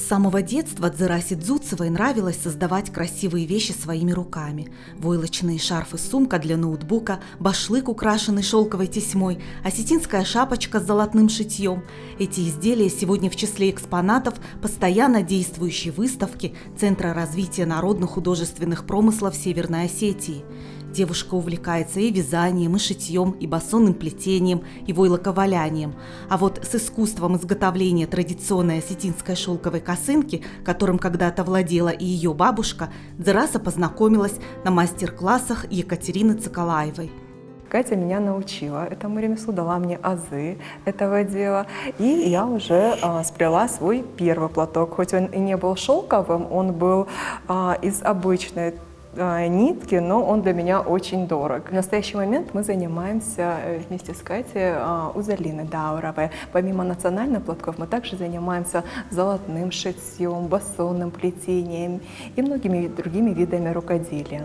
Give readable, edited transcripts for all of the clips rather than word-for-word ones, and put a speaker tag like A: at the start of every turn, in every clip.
A: С самого детства Дзирасе Дзуцевой нравилось создавать красивые вещи своими руками. Войлочные шарфы-сумка для ноутбука, башлык, украшенный шелковой тесьмой, осетинская шапочка с золотным шитьем. Эти изделия сегодня в числе экспонатов постоянно действующей выставки Центра развития народных художественных промыслов Северной Осетии. Девушка увлекается и вязанием, и шитьем, и басонным плетением, и войлоковалянием. А вот с искусством изготовления традиционной осетинской шелковой косынки, которым когда-то владела и ее бабушка, Дзираса познакомилась на мастер-классах Екатерины Цикалаевой.
B: Катя меня научила этому ремеслу, дала мне азы этого дела, и я уже сплела свой первый платок. Хоть он и не был шелковым, он был из обычной нитки, но он для меня очень дорог. В настоящий момент мы занимаемся вместе с Катей у Залины Дауровой. Помимо национальных платков мы также занимаемся золотным шитьем, басонным плетением и многими другими видами рукоделия.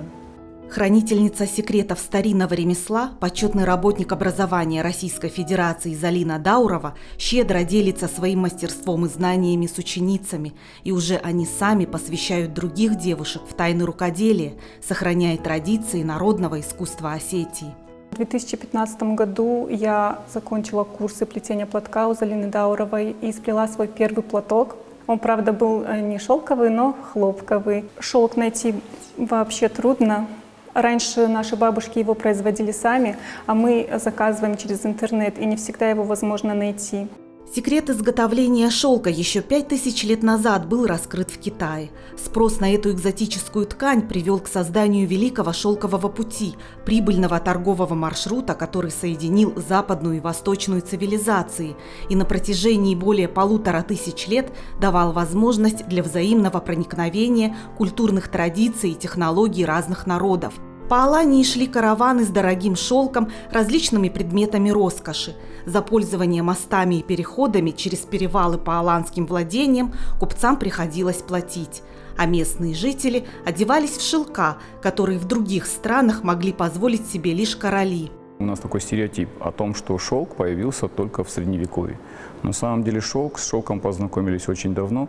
A: Хранительница секретов старинного ремесла, почетный работник образования Российской Федерации Залина Даурова щедро делится своим мастерством и знаниями с ученицами, и уже они сами посвящают других девушек в тайны рукоделия, сохраняя традиции народного искусства Осетии.
C: В 2015 году я закончила курсы плетения платка у Залины Дауровой и сплела свой первый платок. Он, правда, был не шелковый, но хлопковый. Шелк найти вообще трудно. Раньше наши бабушки его производили сами, а мы заказываем через интернет, и не всегда его возможно найти.
A: Секрет изготовления шелка еще 5000 лет назад был раскрыт в Китае. Спрос на эту экзотическую ткань привел к созданию Великого шелкового пути, прибыльного торгового маршрута, который соединил западную и восточную цивилизации и на протяжении более 1500 лет давал возможность для взаимного проникновения культурных традиций и технологий разных народов. По Алании шли караваны с дорогим шелком, различными предметами роскоши. За пользование мостами и переходами через перевалы по аланским владениям купцам приходилось платить, а местные жители одевались в шелка, которые в других странах могли позволить себе лишь короли.
D: У нас такой стереотип о том, что шелк появился только в Средневековье. На самом деле с шелком познакомились очень давно.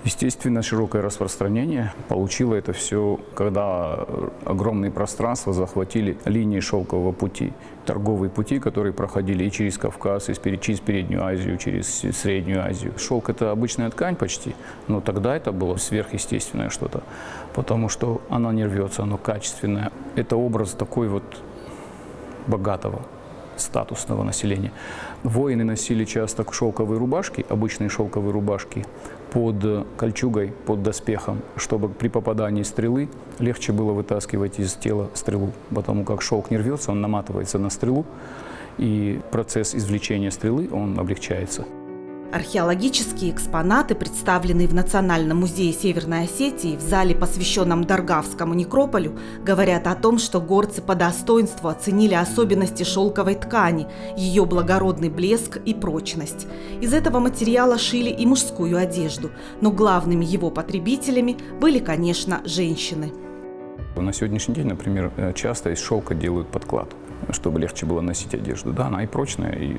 D: Естественно, широкое распространение получило это все, когда огромные пространства захватили линии шелкового пути, торговые пути, которые проходили и через Кавказ, и через Переднюю Азию, через Среднюю Азию. Шелк – это обычная ткань почти, но тогда это было сверхъестественное что-то, потому что оно не рвется, оно качественное. Это образ такой вот богатого, статусного населения. Воины носили часто шелковые рубашки, обычные шелковые рубашки, под кольчугой, под доспехом, чтобы при попадании стрелы легче было вытаскивать из тела стрелу, потому как шелк не рвется, он наматывается на стрелу, и процесс извлечения стрелы, он облегчается.
A: Археологические экспонаты, представленные в Национальном музее Северной Осетии в зале, посвященном Даргавскому некрополю, говорят о том, что горцы по достоинству оценили особенности шелковой ткани, ее благородный блеск и прочность. Из этого материала шили и мужскую одежду, но главными его потребителями были, конечно, женщины.
D: На сегодняшний день, например, часто из шелка делают подкладку, чтобы легче было носить одежду. Да, она и прочная, и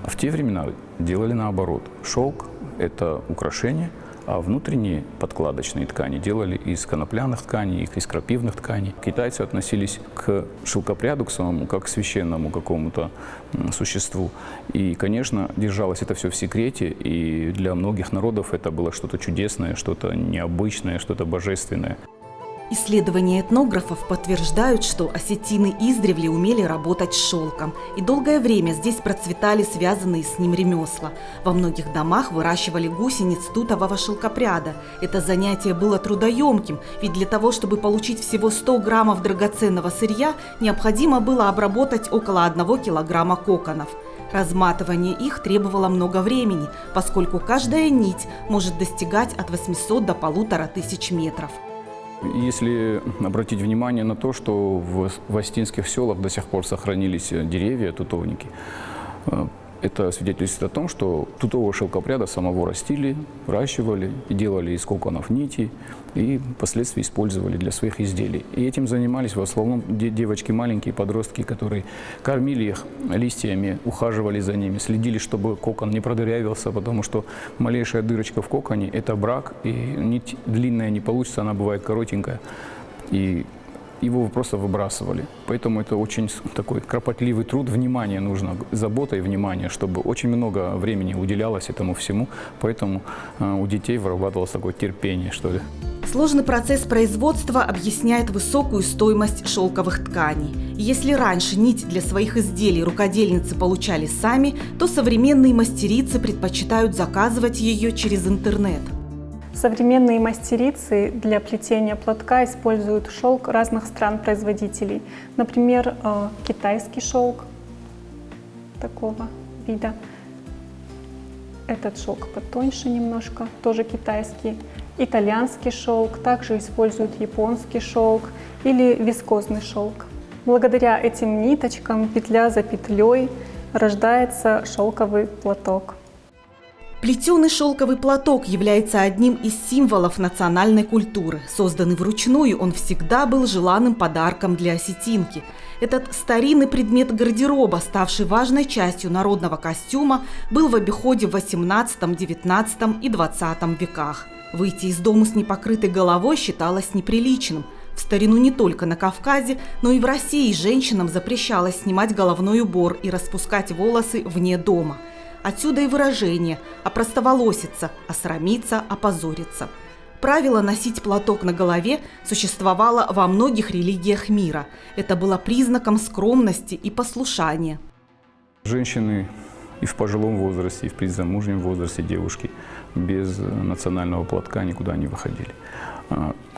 D: в те времена делали наоборот. Шелк – это украшение, а внутренние подкладочные ткани делали из конопляных тканей, из крапивных тканей. Китайцы относились к шелкопряду, к самому, как к священному какому-то существу. И, конечно, держалось это все в секрете, и для многих народов это было что-то чудесное, что-то необычное, что-то божественное.
A: Исследования этнографов подтверждают, что осетины издревле умели работать с шелком, и долгое время здесь процветали связанные с ним ремесла. Во многих домах выращивали гусениц тутового шелкопряда. Это занятие было трудоемким, ведь для того, чтобы получить всего 100 граммов драгоценного сырья, необходимо было обработать около 1 килограмма коконов. Разматывание их требовало много времени, поскольку каждая нить может достигать от 800 до 1500 метров.
D: Если обратить внимание на то, что в осетинских селах до сих пор сохранились деревья, тутовники, Это свидетельствует о том, что тутового шелкопряда самого растили, выращивали и делали из коконов нити и впоследствии использовали для своих изделий. И этим занимались в основном девочки маленькие, подростки, которые кормили их листьями, ухаживали за ними, следили, чтобы кокон не продырявился, потому что малейшая дырочка в коконе – это брак, и нить длинная не получится, она бывает коротенькая. И его просто выбрасывали. Поэтому это очень такой кропотливый труд, внимание нужно, забота и внимание, чтобы очень много времени уделялось этому всему. Поэтому у детей вырабатывалось такое терпение, что ли.
A: Сложный процесс производства объясняет высокую стоимость шелковых тканей. И если раньше нить для своих изделий рукодельницы получали сами, то современные мастерицы предпочитают заказывать ее через интернет.
C: Современные мастерицы для плетения платка используют шелк разных стран-производителей. Например, китайский шелк такого вида. Этот шелк потоньше немножко, тоже китайский. Итальянский шелк, также используют японский шелк или вискозный шелк. Благодаря этим ниточкам, петля за петлей, рождается шелковый платок.
A: Плетеный шелковый платок является одним из символов национальной культуры. Созданный вручную, он всегда был желанным подарком для осетинки. Этот старинный предмет гардероба, ставший важной частью народного костюма, был в обиходе в XVIII, XIX и XX веках. Выйти из дома с непокрытой головой считалось неприличным. В старину не только на Кавказе, но и в России женщинам запрещалось снимать головной убор и распускать волосы вне дома. Отсюда и выражение «опростоволоситься», «осрамиться», «опозориться». Правило носить платок на голове существовало во многих религиях мира. Это было признаком скромности и послушания.
D: Женщины и в пожилом возрасте, и в предзамужнем возрасте девушки без национального платка никуда не выходили.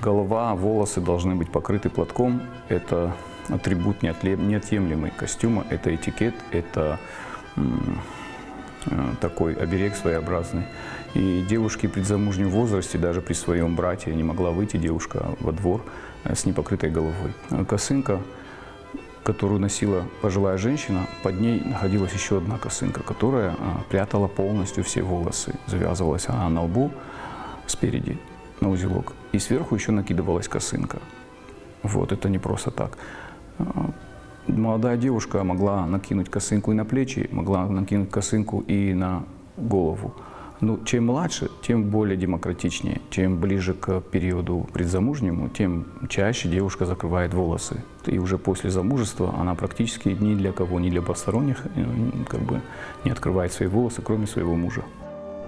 D: Голова, волосы должны быть покрыты платком. Это атрибут неотъемлемый костюма, это этикет, это такой оберег своеобразный. И девушки в предзамужнем возрасте, даже при своем брате, не могла выйти девушка во двор с непокрытой головой. Косынка, которую носила пожилая женщина, под ней находилась еще одна косынка, которая прятала полностью все волосы. Завязывалась она на лбу спереди, на узелок, и сверху еще накидывалась косынка. Вот, это не просто так. Молодая девушка могла накинуть косынку и на плечи, могла накинуть косынку и на голову. Но чем младше, тем более демократичнее. Чем ближе к периоду предзамужнему, тем чаще девушка закрывает волосы. И уже после замужества она практически ни для кого, ни для посторонних не открывает свои волосы, кроме своего мужа.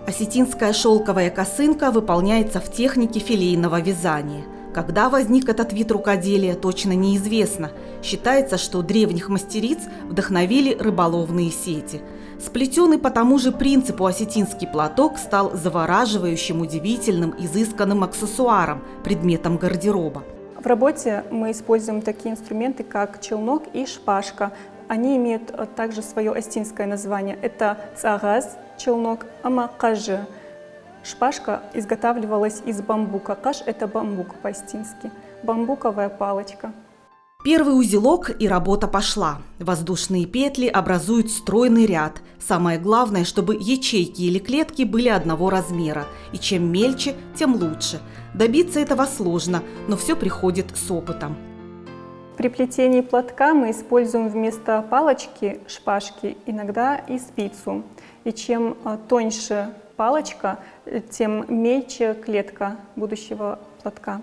A: Осетинская шелковая косынка выполняется в технике филейного вязания. Когда возник этот вид рукоделия, точно неизвестно. Считается, что древних мастериц вдохновили рыболовные сети. Сплетенный по тому же принципу осетинский платок стал завораживающим, удивительным, изысканным аксессуаром, предметом гардероба.
C: В работе мы используем такие инструменты, как челнок и шпажка. Они имеют также свое осетинское название. Это цагаз, челнок, амакажи. Шпажка изготавливалась из бамбука. Каш – это бамбук по-осетински. Бамбуковая палочка.
A: Первый узелок, и работа пошла. Воздушные петли образуют стройный ряд. Самое главное, чтобы ячейки или клетки были одного размера. И чем мельче, тем лучше. Добиться этого сложно, но все приходит с опытом.
C: При плетении платка мы используем вместо палочки, шпажки, иногда и спицу. И чем тоньше палочка, тем мельче клетка будущего платка.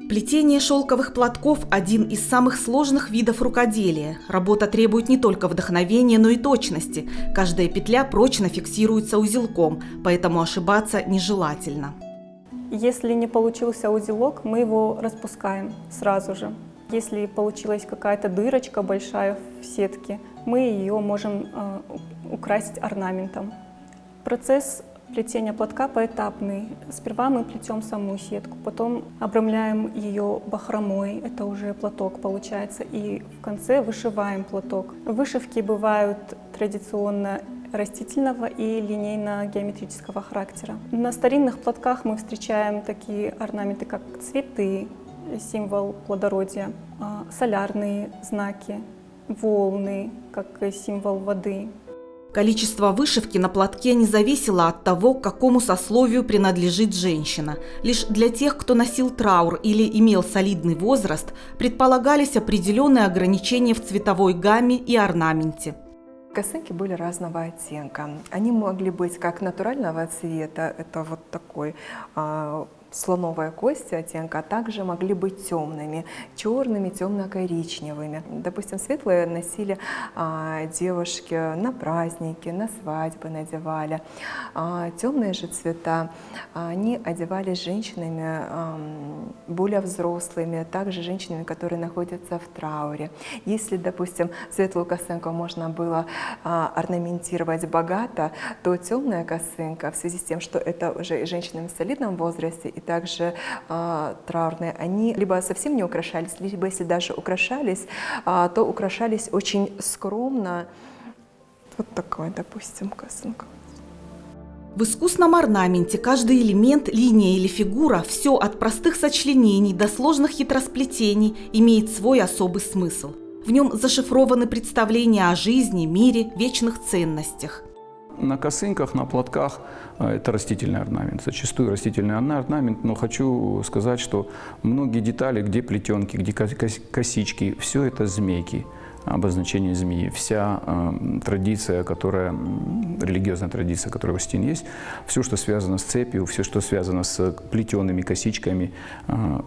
A: Плетение шелковых платков – один из самых сложных видов рукоделия. Работа требует не только вдохновения, но и точности. Каждая петля прочно фиксируется узелком, поэтому ошибаться нежелательно.
C: Если не получился узелок, мы его распускаем сразу же. Если получилась какая-то дырочка большая в сетке, мы ее можем украсить орнаментом. Процесс плетения платка поэтапный. Сперва мы плетем саму сетку, потом обрамляем ее бахромой, это уже платок получается, и в конце вышиваем платок. Вышивки бывают традиционно растительного и линейно-геометрического характера. На старинных платках мы встречаем такие орнаменты, как цветы, символ плодородия, солярные знаки, волны, как символ воды.
A: Количество вышивки на платке не зависело от того, к какому сословию принадлежит женщина. Лишь для тех, кто носил траур или имел солидный возраст, предполагались определенные ограничения в цветовой гамме и орнаменте.
B: Косынки были разного оттенка. Они могли быть как натурального цвета, это вот такой слоновая кость оттенка, а также могли быть темными, черными, темно-коричневыми. Допустим, светлые носили девушки на праздники, на свадьбы надевали. Темные же цвета они одевались женщинами более взрослыми, также женщинами, которые находятся в трауре. Если, допустим, светлую косынку можно было орнаментировать богато, то темная косынка, в связи с тем, что это уже женщинами в солидном возрасте и также траурные, они либо совсем не украшались, либо если даже украшались, то украшались очень скромно. Вот такой, допустим, косынка.
A: В искусном орнаменте каждый элемент, линия или фигура, все от простых сочленений до сложных хитросплетений, имеет свой особый смысл. В нем зашифрованы представления о жизни, мире, вечных ценностях.
D: На косынках, на платках это растительный орнамент, зачастую растительный орнамент, но хочу сказать, что многие детали, где плетенки, где косички, все это змейки, обозначение змеи. Вся традиция, религиозная традиция, которая в Осетии есть, все, что связано с цепью, все, что связано с плетеными косичками,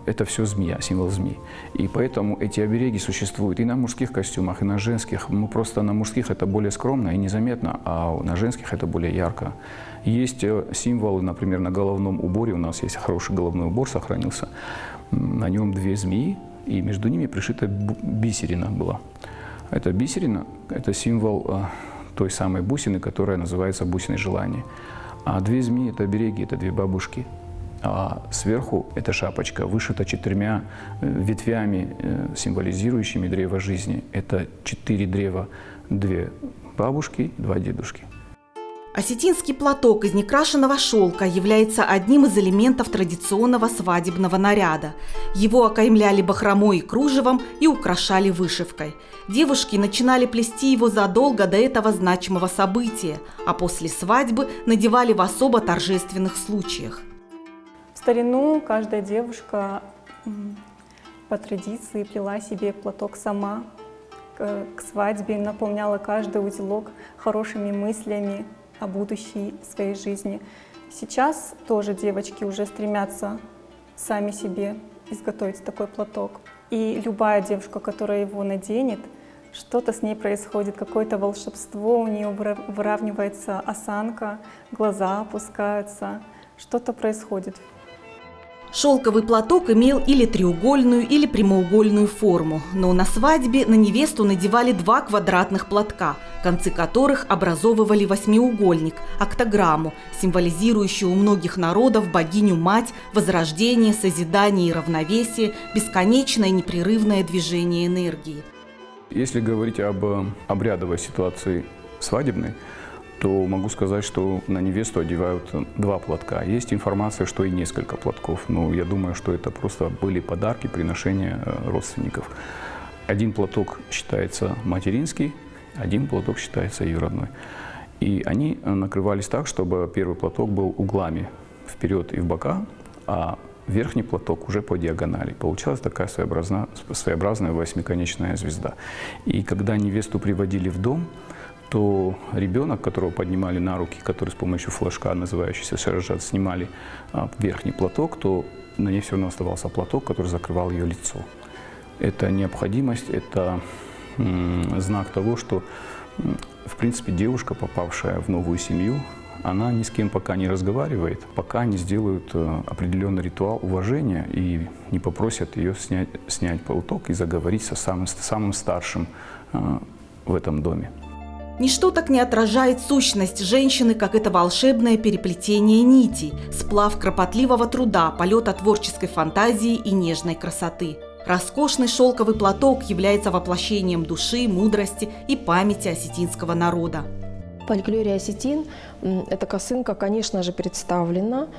D: это все змея, символ змеи. И поэтому эти обереги существуют и на мужских костюмах, и на женских. Мы просто на мужских это более скромно и незаметно, а на женских это более ярко. Есть символы, например, на головном уборе, у нас есть хороший головной убор, сохранился, на нем две змеи, и между ними пришита бисерина была. Эта бисерина – это символ той самой бусины, которая называется бусиной желания. А две змеи – это обереги, это две бабушки. А сверху эта шапочка вышита 4 ветвями, символизирующими древо жизни. Это 4 древа, 2 бабушки, 2 дедушки.
A: Осетинский платок из некрашенного шелка является одним из элементов традиционного свадебного наряда. Его окаймляли бахромой и кружевом и украшали вышивкой. Девушки начинали плести его задолго до этого значимого события, а после свадьбы надевали в особо торжественных случаях.
C: В старину каждая девушка по традиции плела себе платок сама. К свадьбе наполняла каждый узелок хорошими мыслями о будущей своей жизни. Сейчас тоже девочки уже стремятся сами себе изготовить такой платок. И любая девушка, которая его наденет, что-то с ней происходит, какое-то волшебство, у нее выравнивается осанка, глаза опускаются, что-то происходит.
A: Шелковый платок имел или треугольную, или прямоугольную форму, но на свадьбе на невесту надевали 2 квадратных платка, концы которых образовывали восьмиугольник, октограмму, символизирующую у многих народов богиню-мать, возрождение, созидание и равновесие, бесконечное непрерывное движение энергии.
D: Если говорить об обрядовой ситуации свадебной, то могу сказать, что на невесту одевают 2 платка. Есть информация, что и несколько платков, но я думаю, что это просто были подарки, приношения родственников. 1 платок считается материнский, 1 платок считается ее родной. И они накрывались так, чтобы первый платок был углами вперед и в бока, а верхний платок уже по диагонали. Получалась такая своеобразная восьмиконечная звезда. И когда невесту приводили в дом, то ребенок, которого поднимали на руки, который с помощью флажка, называющийся шаражат, снимали верхний платок, то на ней все равно оставался платок, который закрывал ее лицо. Это необходимость, это знак того, что, в принципе, девушка, попавшая в новую семью, она ни с кем пока не разговаривает, пока не сделают определенный ритуал уважения и не попросят ее снять платок и заговорить со самым старшим в этом доме.
A: Ничто так не отражает сущность женщины, как это волшебное переплетение нитей, сплав кропотливого труда, полета творческой фантазии и нежной красоты. Роскошный шелковый платок является воплощением души, мудрости и памяти осетинского народа.
E: В фольклоре осетин эта косынка, конечно же, представлена.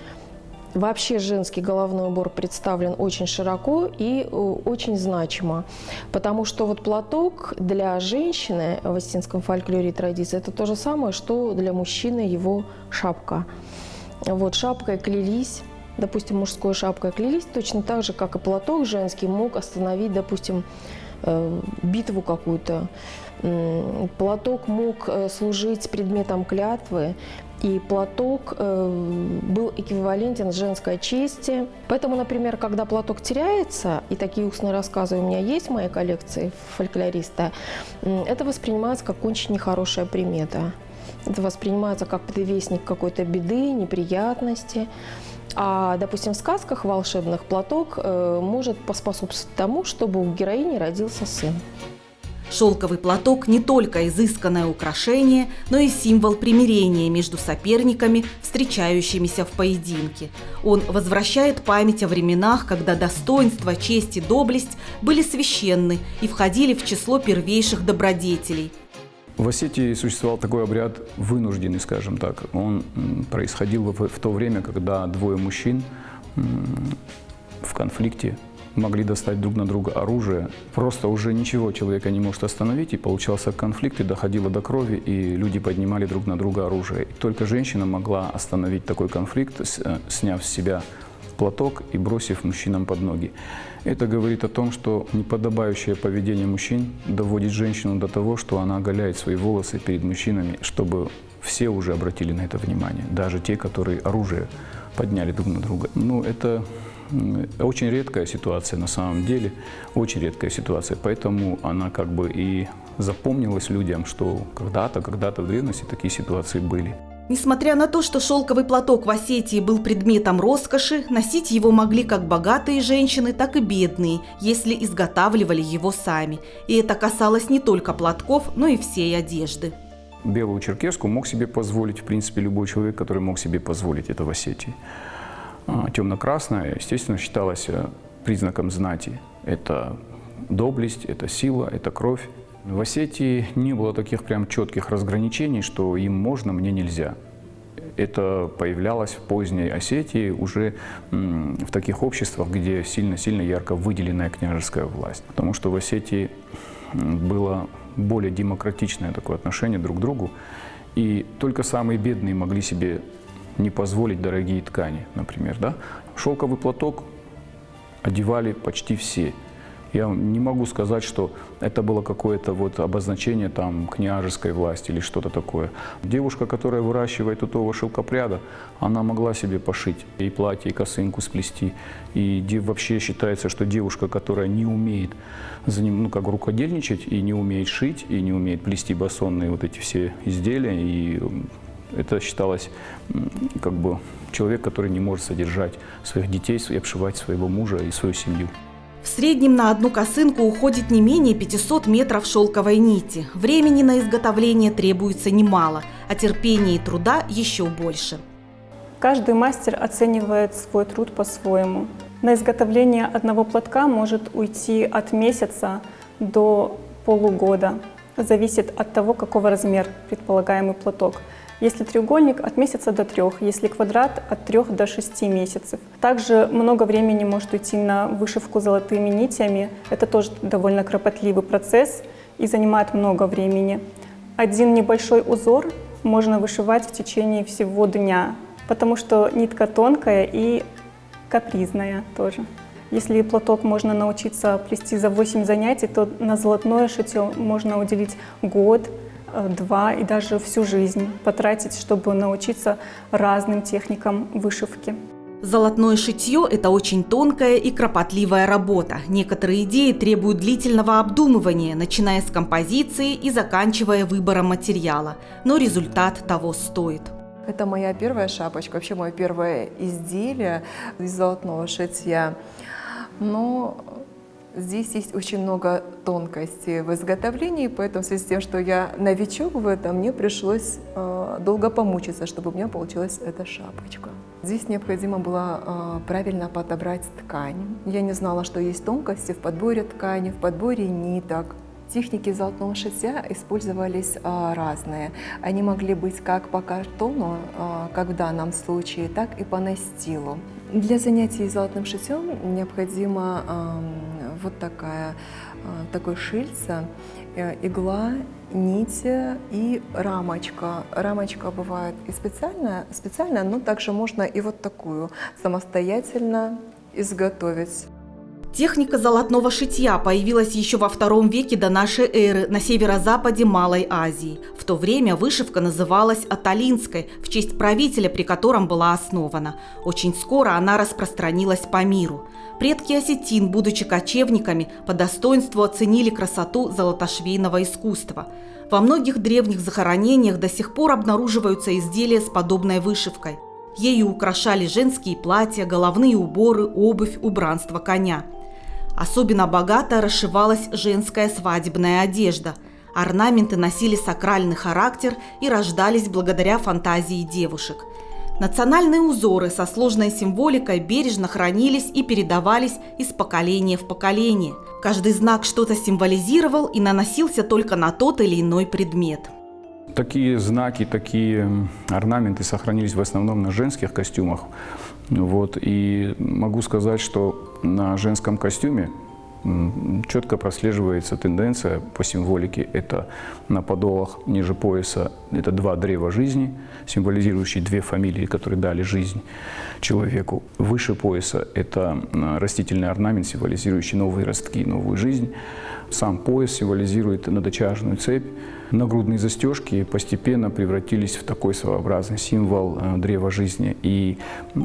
E: Вообще женский головной убор представлен очень широко и очень значимо, потому что вот платок для женщины в осетинском фольклоре и традиции – это то же самое, что для мужчины его шапка. Вот шапкой клялись, допустим, мужской шапкой клялись, точно так же, как и платок женский мог остановить, допустим, битву какую-то. Платок мог служить предметом клятвы, и платок был эквивалентен женской чести. Поэтому, например, когда платок теряется, и такие устные рассказы у меня есть в моей коллекции фольклориста, это воспринимается как очень нехорошая примета. Это воспринимается как предвестник какой-то беды, неприятности. А, допустим, в сказках волшебных платок может поспособствовать тому, чтобы у героини родился сын.
A: Шелковый платок не только изысканное украшение, но и символ примирения между соперниками, встречающимися в поединке. Он возвращает память о временах, когда достоинство, честь и доблесть были священны и входили в число первейших добродетелей.
D: В Осетии существовал такой обряд вынужденный, скажем так. Он происходил в то время, когда двое мужчин в конфликте могли достать друг на друга оружие. Просто уже ничего человека не может остановить, и получался конфликт, и доходило до крови, и люди поднимали друг на друга оружие. И только женщина могла остановить такой конфликт, сняв с себя платок и бросив мужчинам под ноги. Это говорит о том, что неподобающее поведение мужчин доводит женщину до того, что она оголяет свои волосы перед мужчинами, чтобы все уже обратили на это внимание, даже те, которые оружие подняли друг на друга. Ну, это очень редкая ситуация на самом деле, очень редкая ситуация, поэтому она как бы и запомнилась людям, что когда-то в древности такие ситуации были.
A: Несмотря на то, что шелковый платок в Осетии был предметом роскоши, носить его могли как богатые женщины, так и бедные, если изготавливали его сами. И это касалось не только платков, но и всей одежды.
D: Белую черкеску мог себе позволить, в принципе, любой человек, который мог себе позволить это в Осетии. Темно-красная, естественно, считалась признаком знати. Это доблесть, это сила, это кровь. В Осетии не было таких прям четких разграничений, что им можно, мне нельзя. Это появлялось в поздней Осетии уже в таких обществах, где сильно-сильно ярко выделенная княжеская власть. Потому что в Осетии было более демократичное такое отношение друг к другу, и только самые бедные могли себе не позволить дорогие ткани, например. Да? Шелковый платок одевали почти все. Я не могу сказать, что это было какое-то вот обозначение там княжеской власти или что-то такое. Девушка, которая выращивает тутового шелкопряда, она могла себе пошить и платье, и косынку сплести. И вообще считается, что девушка, которая не умеет за ним, ну, как рукодельничать, и не умеет шить, и не умеет плести басонные вот эти все изделия, и это считалось как бы человек, который не может содержать своих детей и обшивать своего мужа и свою семью.
A: В среднем на одну косынку уходит не менее 500 метров шелковой нити. Времени на изготовление требуется немало, а терпения и труда еще больше.
C: Каждый мастер оценивает свой труд по-своему. На изготовление одного платка может уйти от месяца до полугода. Зависит от того, какого размера предполагаемый платок. Если треугольник, от месяца до 3, если квадрат, от 3 до 6 месяцев. Также много времени может уйти на вышивку золотыми нитями. Это тоже довольно кропотливый процесс и занимает много времени. Один небольшой узор можно вышивать в течение всего дня, потому что нитка тонкая и капризная тоже. Если платок можно научиться плести за 8 занятий, то на золотное шитье можно уделить год, 2 и даже всю жизнь потратить, чтобы научиться разным техникам вышивки.
A: Золотное шитье – это очень тонкая и кропотливая работа. Некоторые идеи требуют длительного обдумывания, начиная с композиции и заканчивая выбором материала. Но результат того стоит.
B: Это моя первая шапочка, вообще мое первое изделие из золотного шитья. Но здесь есть очень много тонкостей в изготовлении, поэтому в связи с тем, что я новичок в этом, мне пришлось долго помучиться, чтобы у меня получилась эта шапочка. Здесь необходимо было правильно подобрать ткань. Я не знала, что есть тонкости в подборе ткани, в подборе ниток. Техники золотного шитья использовались разные. Они могли быть как по картону, как в данном случае, так и по настилу. Для занятий золотым шитьем необходимо вот такое шильце, игла, нить и рамочка. Рамочка бывает и специальная, но также можно и вот такую самостоятельно изготовить.
A: Техника золотного шитья появилась еще во II веке до нашей эры на северо-западе Малой Азии. В то время вышивка называлась Аталинской, в честь правителя, при котором была основана. Очень скоро она распространилась по миру. Предки осетин, будучи кочевниками, по достоинству оценили красоту золотошвейного искусства. Во многих древних захоронениях до сих пор обнаруживаются изделия с подобной вышивкой. Ею украшали женские платья, головные уборы, обувь, убранство коня. Особенно богато расшивалась женская свадебная одежда. Орнаменты носили сакральный характер и рождались благодаря фантазии девушек. Национальные узоры со сложной символикой бережно хранились и передавались из поколения в поколение. Каждый знак что-то символизировал и наносился только на тот или иной предмет.
D: Такие знаки, такие орнаменты сохранились в основном на женских костюмах. Вот. И могу сказать, что на женском костюме четко прослеживается тенденция по символике. Это на подолах ниже пояса это 2 древа жизни, символизирующие 2 фамилии, которые дали жизнь человеку. Выше пояса это растительный орнамент, символизирующий новые ростки, новую жизнь. Сам пояс символизирует надочажную цепь. Нагрудные застежки постепенно превратились в такой своеобразный символ древа жизни. И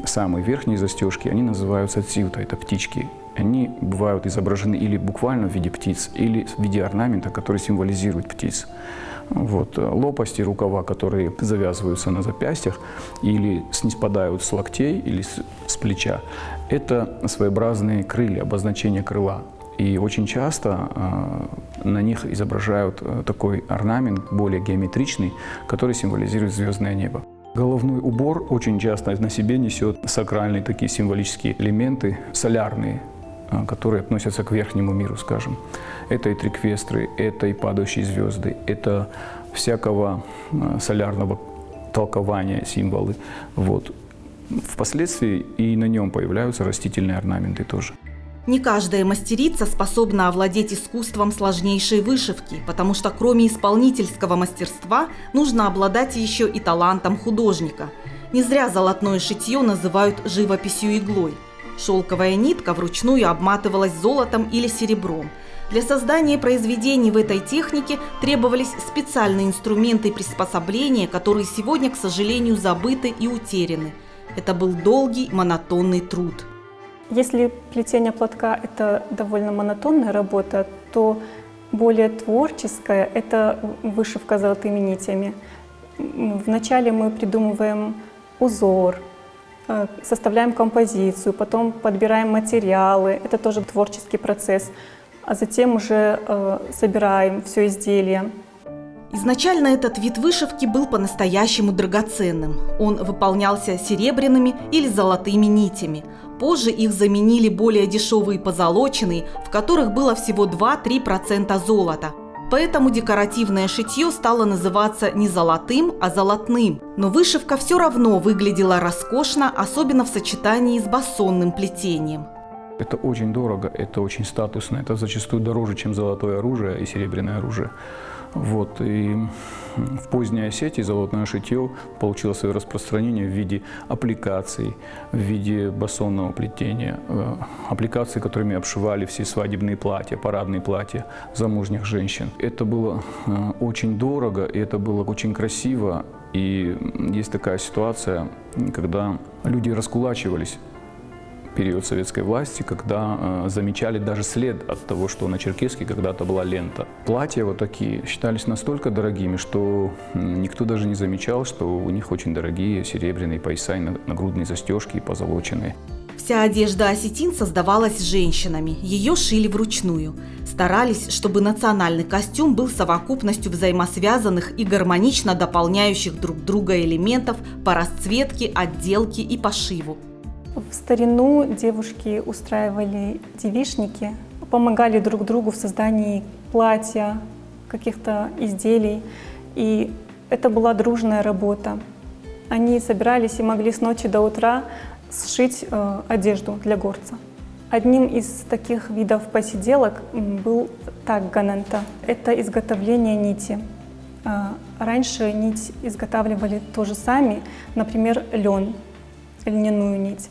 D: самые верхние застежки, они называются цюта, это птички. Они бывают изображены или буквально в виде птиц, или в виде орнамента, который символизирует птиц. Вот. Лопасти, рукава, которые завязываются на запястьях или ниспадают с локтей или с плеча, это своеобразные крылья, обозначение крыла. И очень часто на них изображают такой орнамент, более геометричный, который символизирует звездное небо. Головной убор очень часто на себе несет сакральные такие символические элементы, солярные, которые относятся к верхнему миру, скажем. Это и триквестры, это и падающие звезды, это всякого солярного толкования символы. Вот. Впоследствии и на нем появляются растительные орнаменты тоже.
A: Не каждая мастерица способна овладеть искусством сложнейшей вышивки, потому что кроме исполнительского мастерства нужно обладать еще и талантом художника. Не зря золотное шитье называют живописью иглой. Шелковая нитка вручную обматывалась золотом или серебром. Для создания произведений в этой технике требовались специальные инструменты и приспособления, которые сегодня, к сожалению, забыты и утеряны. Это был долгий, монотонный труд.
C: Если плетение платка – это довольно монотонная работа, то более творческая – это вышивка золотыми нитями. Вначале мы придумываем узор, составляем композицию, потом подбираем материалы. Это тоже творческий процесс. А затем уже собираем все изделие.
A: Изначально этот вид вышивки был по-настоящему драгоценным. Он выполнялся серебряными или золотыми нитями. Позже их заменили более дешевые позолоченные, в которых было всего 2-3% золота. Поэтому декоративное шитье стало называться не золотым, а золотным. Но вышивка все равно выглядела роскошно, особенно в сочетании с басонным плетением.
D: Это очень дорого, это очень статусно, это зачастую дороже, чем золотое оружие и серебряное оружие. Вот. И в поздней Осетии золотное шитье получило свое распространение в виде аппликаций, в виде басонного плетения, аппликаций, которыми обшивали все свадебные платья, парадные платья замужних женщин. Это было очень дорого, и это было очень красиво. И есть такая ситуация, когда люди раскулачивались. Период советской власти, когда замечали даже след от того, что на черкеске когда-то была лента. Платья вот такие считались настолько дорогими, что никто даже не замечал, что у них очень дорогие серебряные пояса и нагрудные застежки и позолоченные.
A: Вся одежда осетин создавалась женщинами, ее шили вручную. Старались, чтобы национальный костюм был совокупностью взаимосвязанных и гармонично дополняющих друг друга элементов по расцветке, отделке и пошиву.
C: В старину девушки устраивали девичники, помогали друг другу в создании платья, каких-то изделий. И это была дружная работа. Они собирались и могли с ночи до утра сшить одежду для горца. Одним из таких видов посиделок был таггананта. Это изготовление нити. Раньше нить изготавливали тоже сами, например, лен, льняную нить.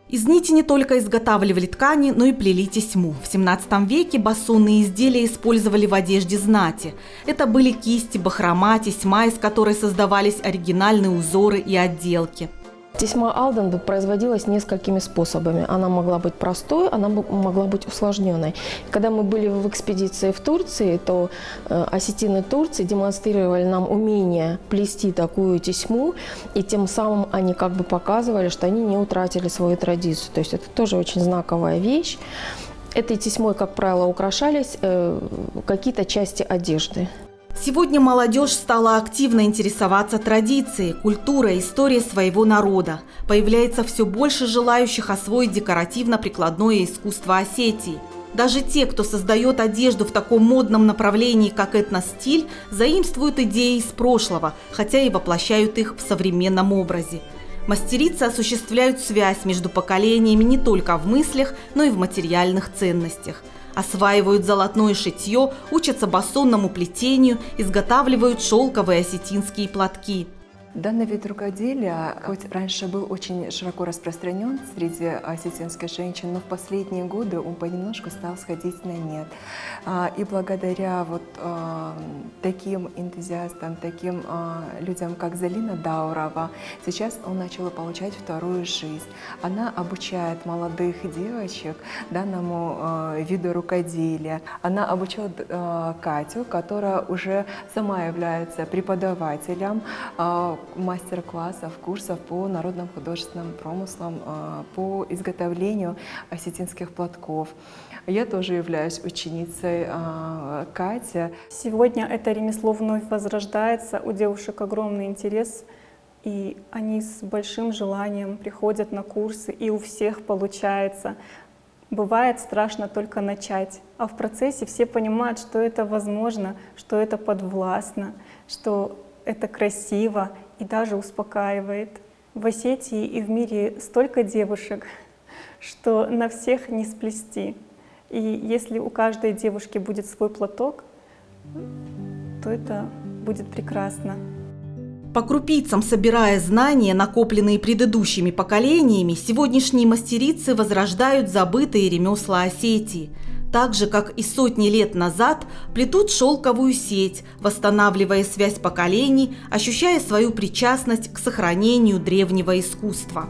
A: Из нити не только изготавливали ткани, но и плели тесьму. В 17 веке басонные изделия использовали в одежде знати. Это были кисти, бахрома, тесьма, из которой создавались оригинальные узоры и отделки.
E: Тесьма Алден производилась несколькими способами. Она могла быть простой, она могла быть усложненной. Когда мы были в экспедиции в Турции, то осетины Турции демонстрировали нам умение плести такую тесьму, и тем самым они как бы показывали, что они не утратили свою традицию. То есть это тоже очень знаковая вещь. Этой тесьмой, как правило, украшались какие-то части одежды.
A: Сегодня молодежь стала активно интересоваться традицией, культурой, историей своего народа. Появляется все больше желающих освоить декоративно-прикладное искусство Осетии. Даже те, кто создает одежду в таком модном направлении, как этностиль, заимствуют идеи из прошлого, хотя и воплощают их в современном образе. Мастерицы осуществляют связь между поколениями не только в мыслях, но и в материальных ценностях. Осваивают золотное шитье, учатся басонному плетению, изготавливают шелковые осетинские платки.
B: Данный вид рукоделия, хоть раньше был очень широко распространен среди осетинских женщин, но в последние годы он понемножку стал сходить на нет. И благодаря таким энтузиастам, таким людям, как Залина Даурова, сейчас он начал получать вторую жизнь. Она обучает молодых девочек данному виду рукоделия. Она обучила Катю, которая уже сама является преподавателем мастер-классов, курсов по народным художественным промыслам, по изготовлению осетинских платков. Я тоже являюсь ученицей Кати.
C: Сегодня это ремесло вновь возрождается, у девушек огромный интерес, и они с большим желанием приходят на курсы, и у всех получается. Бывает страшно только начать, а в процессе все понимают, что это возможно, что это подвластно, что это красиво и даже успокаивает. В Осетии и в мире столько девушек, что на всех не сплести. И если у каждой девушки будет свой платок, то это будет прекрасно.
A: По крупицам собирая знания, накопленные предыдущими поколениями, сегодняшние мастерицы возрождают забытые ремесла Осетии. Так же, как и сотни лет назад, плетут шелковую сеть, восстанавливая связь поколений, ощущая свою причастность к сохранению древнего искусства.